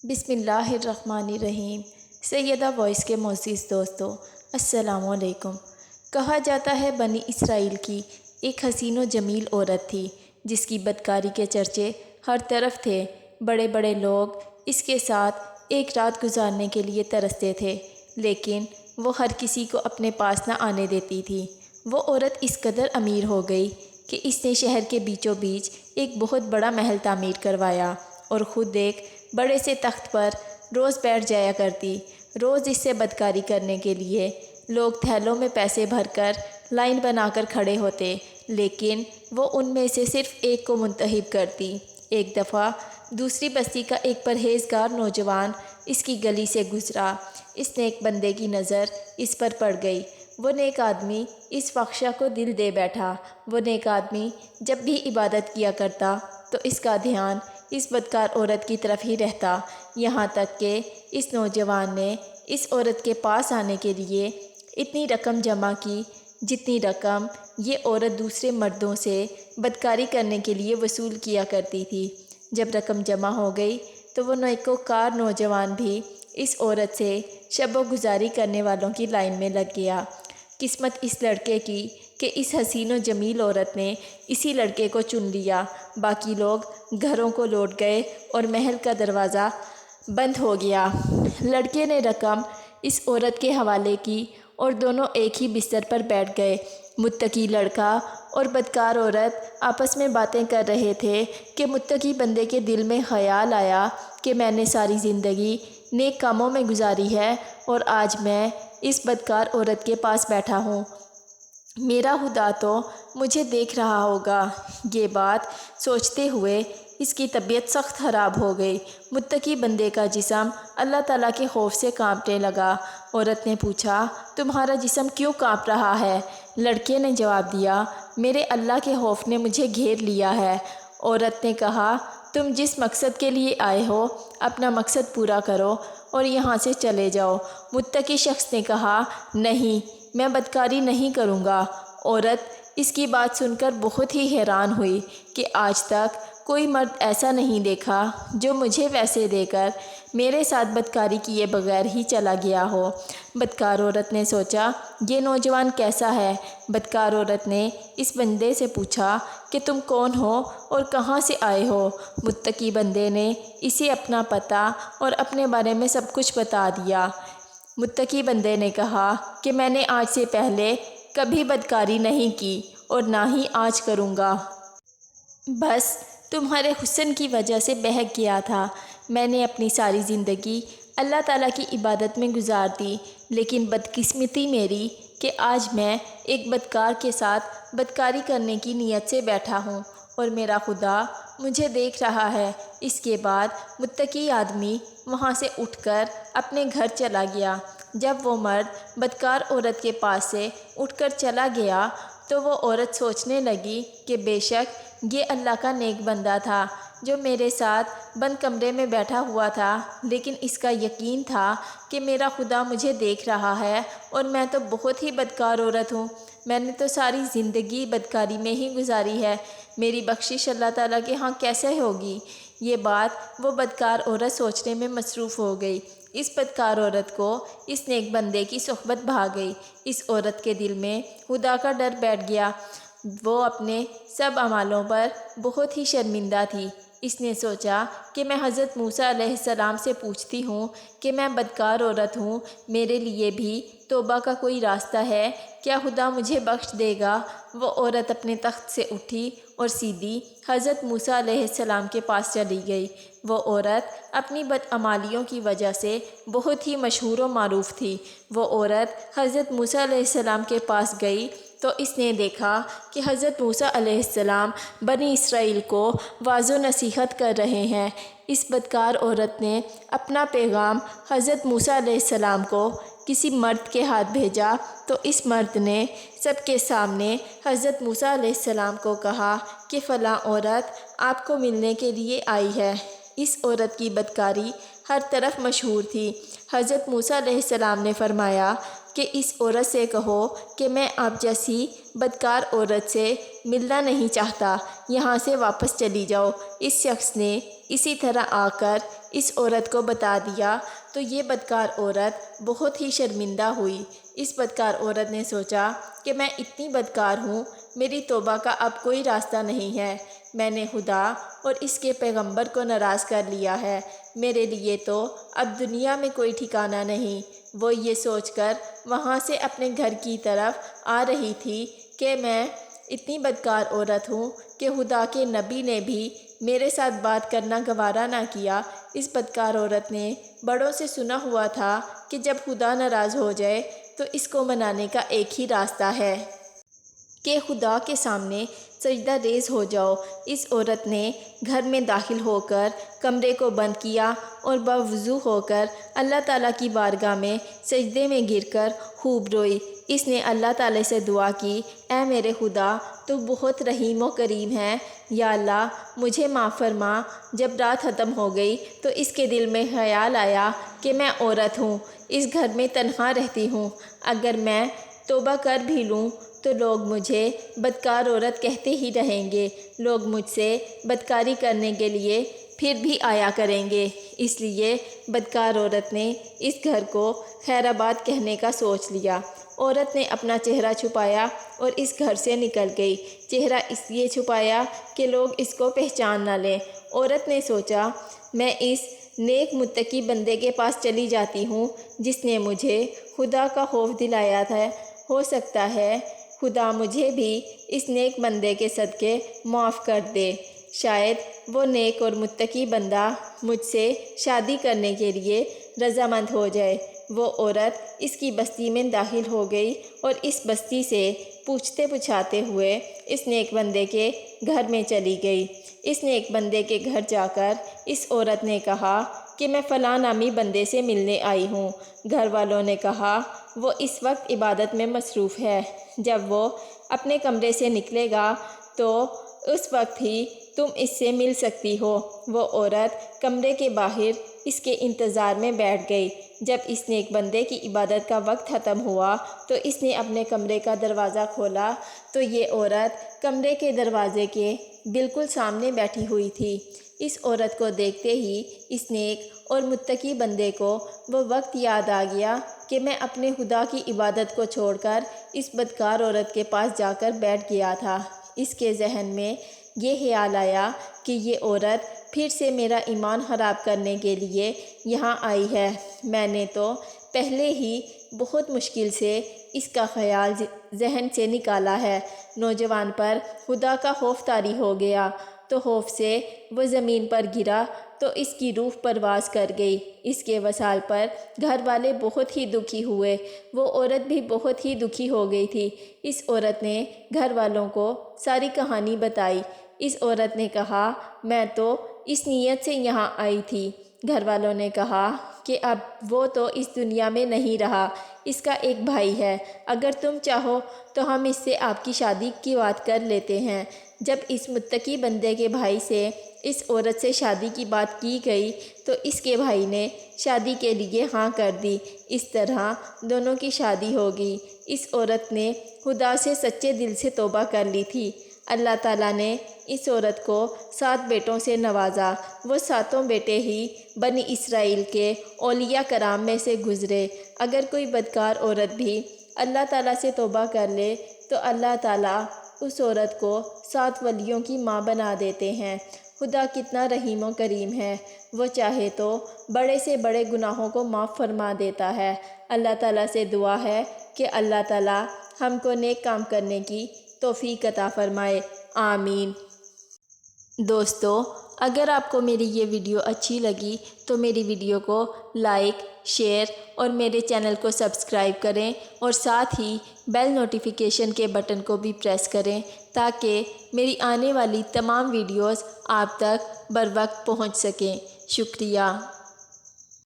بسم اللہ الرحمن الرحیم۔ سیدہ وائس کے معزز دوستو، السلام علیکم۔ کہا جاتا ہے بنی اسرائیل کی ایک حسین و جمیل عورت تھی جس کی بدکاری کے چرچے ہر طرف تھے۔ بڑے بڑے لوگ اس کے ساتھ ایک رات گزارنے کے لیے ترستے تھے، لیکن وہ ہر کسی کو اپنے پاس نہ آنے دیتی تھی۔ وہ عورت اس قدر امیر ہو گئی کہ اس نے شہر کے بیچوں بیچ ایک بہت بڑا محل تعمیر کروایا اور خود ایک بڑے سے تخت پر روز بیٹھ جایا کرتی۔ روز اس سے بدکاری کرنے کے لیے لوگ تھیلوں میں پیسے بھر کر لائن بنا کر کھڑے ہوتے، لیکن وہ ان میں سے صرف ایک کو منتخب کرتی۔ ایک دفعہ دوسری بستی کا ایک پرہیزگار نوجوان اس کی گلی سے گزرا۔ اس نیک بندے کی نظر اس پر پڑ گئی۔ وہ نیک آدمی اس فحشہ کو دل دے بیٹھا۔ وہ نیک آدمی جب بھی عبادت کیا کرتا تو اس کا دھیان اس بدکار عورت کی طرف ہی رہتا، یہاں تک کہ اس نوجوان نے اس عورت کے پاس آنے کے لیے اتنی رقم جمع کی جتنی رقم یہ عورت دوسرے مردوں سے بدکاری کرنے کے لیے وصول کیا کرتی تھی۔ جب رقم جمع ہو گئی تو وہ نیکوکار نوجوان بھی اس عورت سے شب و گزاری کرنے والوں کی لائن میں لگ گیا۔ قسمت اس لڑکے کی کہ اس حسین و جمیل عورت نے اسی لڑکے کو چن لیا۔ باقی لوگ گھروں کو لوٹ گئے اور محل کا دروازہ بند ہو گیا۔ لڑکے نے رقم اس عورت کے حوالے کی اور دونوں ایک ہی بستر پر بیٹھ گئے۔ متقی لڑکا اور بدکار عورت آپس میں باتیں کر رہے تھے کہ متقی بندے کے دل میں خیال آیا کہ میں نے ساری زندگی نیک کاموں میں گزاری ہے اور آج میں اس بدکار عورت کے پاس بیٹھا ہوں، میرا خدا تو مجھے دیکھ رہا ہوگا۔ یہ بات سوچتے ہوئے اس کی طبیعت سخت خراب ہو گئی۔ متقی بندے کا جسم اللہ تعالیٰ کے خوف سے کانپنے لگا۔ عورت نے پوچھا، تمہارا جسم کیوں کانپ رہا ہے؟ لڑکے نے جواب دیا، میرے اللہ کے خوف نے مجھے گھیر لیا ہے۔ عورت نے کہا، تم جس مقصد کے لیے آئے ہو اپنا مقصد پورا کرو اور یہاں سے چلے جاؤ۔ متقی شخص نے کہا، نہیں، میں بدکاری نہیں کروں گا۔ عورت اس کی بات سن کر بہت ہی حیران ہوئی کہ آج تک کوئی مرد ایسا نہیں دیکھا جو مجھے ویسے دے کر میرے ساتھ بدکاری کیے بغیر ہی چلا گیا ہو۔ بدکار عورت نے سوچا، یہ نوجوان کیسا ہے؟ بدکار عورت نے اس بندے سے پوچھا کہ تم کون ہو اور کہاں سے آئے ہو؟ متقی بندے نے اسے اپنا پتہ اور اپنے بارے میں سب کچھ بتا دیا۔ متقی بندے نے کہا کہ میں نے آج سے پہلے کبھی بدکاری نہیں کی اور نہ ہی آج کروں گا۔ بس تمہارے حسن کی وجہ سے بہک گیا تھا۔ میں نے اپنی ساری زندگی اللہ تعالیٰ کی عبادت میں گزار دی، لیکن بدقسمتی میری کہ آج میں ایک بدکار کے ساتھ بدکاری کرنے کی نیت سے بیٹھا ہوں اور میرا خدا مجھے دیکھ رہا ہے۔ اس کے بعد متقی آدمی وہاں سے اٹھ کر اپنے گھر چلا گیا۔ جب وہ مرد بدکار عورت کے پاس سے اٹھ کر چلا گیا تو وہ عورت سوچنے لگی کہ بے شک یہ اللہ کا نیک بندہ تھا جو میرے ساتھ بند کمرے میں بیٹھا ہوا تھا، لیکن اس کا یقین تھا کہ میرا خدا مجھے دیکھ رہا ہے اور میں تو بہت ہی بدکار عورت ہوں۔ میں نے تو ساری زندگی بدکاری میں ہی گزاری ہے، میری بخشش اللہ تعالیٰ کے ہاں کیسے ہوگی؟ یہ بات وہ بدکار عورت سوچنے میں مصروف ہو گئی۔ اس بدکار عورت کو اس نیک بندے کی صحبت بھا گئی۔ اس عورت کے دل میں خدا کا ڈر بیٹھ گیا۔ وہ اپنے سب اعمالوں پر بہت ہی شرمندہ تھی۔ اس نے سوچا کہ میں حضرت موسیٰ علیہ السلام سے پوچھتی ہوں کہ میں بدکار عورت ہوں، میرے لیے بھی توبہ کا کوئی راستہ ہے؟ کیا خدا مجھے بخش دے گا؟ وہ عورت اپنے تخت سے اٹھی اور سیدھی حضرت موسیٰ علیہ السلام کے پاس چلی گئی۔ وہ عورت اپنی بدعمالیوں کی وجہ سے بہت ہی مشہور و معروف تھی۔ وہ عورت حضرت موسیٰ علیہ السلام کے پاس گئی تو اس نے دیکھا کہ حضرت موسیٰ علیہ السلام بنی اسرائیل کو واعظ و نصیحت کر رہے ہیں۔ اس بدکار عورت نے اپنا پیغام حضرت موسیٰ علیہ السلام کو کسی مرد کے ہاتھ بھیجا تو اس مرد نے سب کے سامنے حضرت موسیٰ علیہ السلام کو کہا کہ فلاں عورت آپ کو ملنے کے لیے آئی ہے۔ اس عورت کی بدکاری ہر طرف مشہور تھی۔ حضرت موسیٰ علیہ السلام نے فرمایا کہ اس عورت سے کہو کہ میں آپ جیسی بدکار عورت سے ملنا نہیں چاہتا، یہاں سے واپس چلی جاؤ۔ اس شخص نے اسی طرح آ کر اس عورت کو بتا دیا تو یہ بدکار عورت بہت ہی شرمندہ ہوئی۔ اس بدکار عورت نے سوچا کہ میں اتنی بدکار ہوں، میری توبہ کا اب کوئی راستہ نہیں ہے، میں نے خدا اور اس کے پیغمبر کو ناراض کر لیا ہے، میرے لیے تو اب دنیا میں کوئی ٹھکانہ نہیں۔ وہ یہ سوچ کر وہاں سے اپنے گھر کی طرف آ رہی تھی کہ میں اتنی بدکار عورت ہوں کہ خدا کے نبی نے بھی میرے ساتھ بات کرنا گوارا نہ کیا۔ اس بدکار عورت نے بڑوں سے سنا ہوا تھا کہ جب خدا ناراض ہو جائے تو اس کو منانے کا ایک ہی راستہ ہے کہ خدا کے سامنے سجدہ ریز ہو جاؤ۔ اس عورت نے گھر میں داخل ہو کر کمرے کو بند کیا اور باوضو ہو کر اللہ تعالیٰ کی بارگاہ میں سجدے میں گر کر خوب روئی۔ اس نے اللہ تعالیٰ سے دعا کی، اے میرے خدا، تو بہت رحیم و کریم ہے، یا اللہ مجھے معاف فرما۔ جب رات ختم ہو گئی تو اس کے دل میں خیال آیا کہ میں عورت ہوں، اس گھر میں تنہا رہتی ہوں، اگر میں توبہ کر بھی لوں تو لوگ مجھے بدکار عورت کہتے ہی رہیں گے، لوگ مجھ سے بدکاری کرنے کے لیے پھر بھی آیا کریں گے۔ اس لیے بدکار عورت نے اس گھر کو خیر آباد کہنے کا سوچ لیا۔ عورت نے اپنا چہرہ چھپایا اور اس گھر سے نکل گئی۔ چہرہ اس لیے چھپایا کہ لوگ اس کو پہچان نہ لیں۔ عورت نے سوچا، میں اس نیک متقی بندے کے پاس چلی جاتی ہوں جس نے مجھے خدا کا خوف دلایا تھا، ہو سکتا ہے خدا مجھے بھی اس نیک بندے کے صدقے معاف کر دے، شاید وہ نیک اور متقی بندہ مجھ سے شادی کرنے کے لیے رضامند ہو جائے۔ وہ عورت اس کی بستی میں داخل ہو گئی اور اس بستی سے پوچھتے پچھاتے ہوئے اس نیک بندے کے گھر میں چلی گئی۔ اس نیک بندے کے گھر جا کر اس عورت نے کہا کہ میں فلاں نامی بندے سے ملنے آئی ہوں۔ گھر والوں نے کہا وہ اس وقت عبادت میں مصروف ہے، جب وہ اپنے کمرے سے نکلے گا تو اس وقت ہی تم اس سے مل سکتی ہو۔ وہ عورت کمرے کے باہر اس کے انتظار میں بیٹھ گئی۔ جب اس نیک بندے کی عبادت کا وقت ختم ہوا تو اس نے اپنے کمرے کا دروازہ کھولا تو یہ عورت کمرے کے دروازے کے بالکل سامنے بیٹھی ہوئی تھی۔ اس عورت کو دیکھتے ہی اس نیک اور متقی بندے کو وہ وقت یاد آ گیا کہ میں اپنے خدا کی عبادت کو چھوڑ کر اس بدکار عورت کے پاس جا کر بیٹھ گیا تھا۔ اس کے ذہن میں یہ خیال آیا کہ یہ عورت پھر سے میرا ایمان خراب کرنے کے لیے یہاں آئی ہے، میں نے تو پہلے ہی بہت مشکل سے اس کا خیال ذہن سے نکالا ہے۔ نوجوان پر خدا کا خوف طاری ہو گیا تو خوف سے وہ زمین پر گرا تو اس کی روح پرواز کر گئی۔ اس کے وصال پر گھر والے بہت ہی دکھی ہوئے، وہ عورت بھی بہت ہی دکھی ہو گئی تھی۔ اس عورت نے گھر والوں کو ساری کہانی بتائی۔ اس عورت نے کہا، میں تو اس نیت سے یہاں آئی تھی۔ گھر والوں نے کہا کہ اب وہ تو اس دنیا میں نہیں رہا، اس کا ایک بھائی ہے، اگر تم چاہو تو ہم اس سے آپ کی شادی کی بات کر لیتے ہیں۔ جب اس متقی بندے کے بھائی سے اس عورت سے شادی کی بات کی گئی تو اس کے بھائی نے شادی کے لیے ہاں کر دی۔ اس طرح دونوں کی شادی ہو گئی۔ اس عورت نے خدا سے سچے دل سے توبہ کر لی تھی۔ اللہ تعالیٰ نے اس عورت کو 7 بیٹوں سے نوازا۔ وہ 7 بیٹے ہی بنی اسرائیل کے اولیاء کرام میں سے گزرے۔ اگر کوئی بدکار عورت بھی اللہ تعالیٰ سے توبہ کر لے تو اللہ تعالیٰ اس عورت کو 7 ولیوں کی ماں بنا دیتے ہیں۔ خدا کتنا رحیم و کریم ہے، وہ چاہے تو بڑے سے بڑے گناہوں کو معاف فرما دیتا ہے۔ اللہ تعالیٰ سے دعا ہے کہ اللہ تعالیٰ ہم کو نیک کام کرنے کی توفیق عطا فرمائے، آمین۔ دوستو، اگر آپ کو میری یہ ویڈیو اچھی لگی تو میری ویڈیو کو لائک، شیئر اور میرے چینل کو سبسکرائب کریں اور ساتھ ہی بیل نوٹیفیکیشن کے بٹن کو بھی پریس کریں تاکہ میری آنے والی تمام ویڈیوز آپ تک بر وقت پہنچ سکیں۔ شکریہ۔